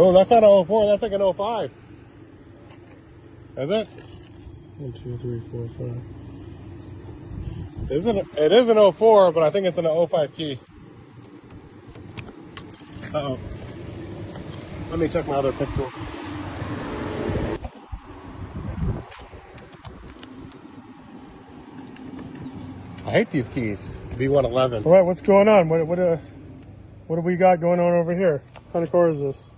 Oh, that's not an 04, that's like an 05. Is it? 1, 2, 3, 4, 5. It is an 04, but I think it's an 05 key. Uh-oh. Let me check my other pick tool. I hate these keys. V111. All right, what's going on? What do we got going on over here? What kind of car is this?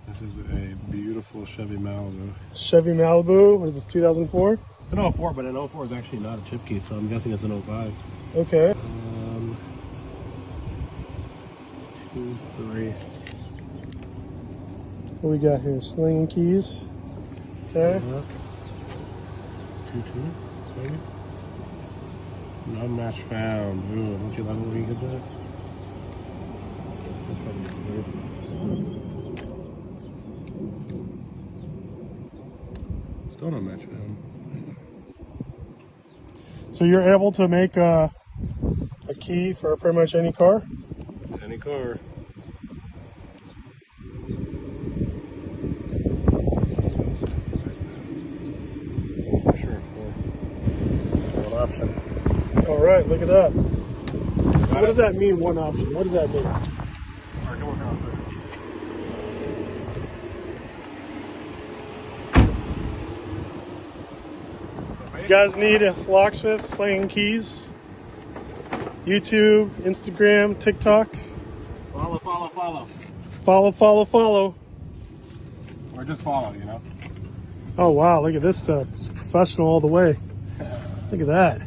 This is a beautiful Chevy Malibu. Chevy Malibu. What is this, 2004? It's an 04, but an 04 is actually not a chip key, so I'm guessing it's an 05. Okay. 2, 3. What we got here? Slinging keys. Okay. 2, 2, maybe? Non-match found. Ooh, don't you love it when you get that? That's probably a 3. Still non-match found. So you're able to make a key for pretty much any car? Any car. For sure, 4. One option. All right, look at that. So what does that mean, one option? What does that mean? You guys need a Locksmith slinging keys? YouTube, Instagram, TikTok. Follow, follow, follow. Follow, follow, follow. Or just follow, you know? Oh wow, look at this stuff. It's professional all the way. Look at that.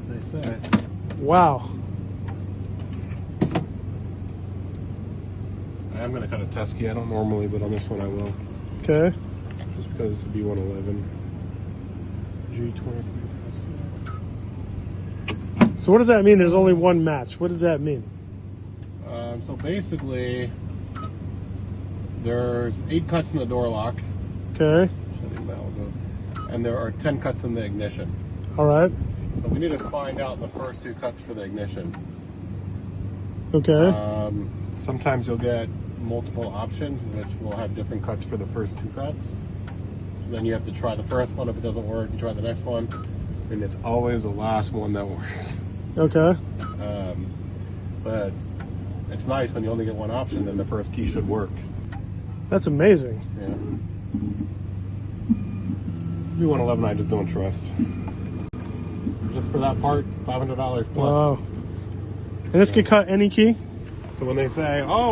They say. Wow. I am going to cut a test key. I don't normally, but on this one I will. Okay. Just because it's a B111. G23. So what does that mean? There's only one match. What does that mean? So basically, there's 8 cuts in the door lock. Okay. Chevy Malibu. And there are 10 cuts in the ignition. All right. So we need to find out the first 2 cuts for the ignition. Okay. Sometimes you'll get multiple options, which will have different cuts for the first 2 cuts. So then you have to try the first one. If it doesn't work, you try the next one. And it's always the last one that works. Okay. But it's nice when you only get one option, then the first key should work. That's amazing. Yeah. V111 I just don't trust. Just for that part, $500 plus. Wow. And this could cut any key? So when they say, oh,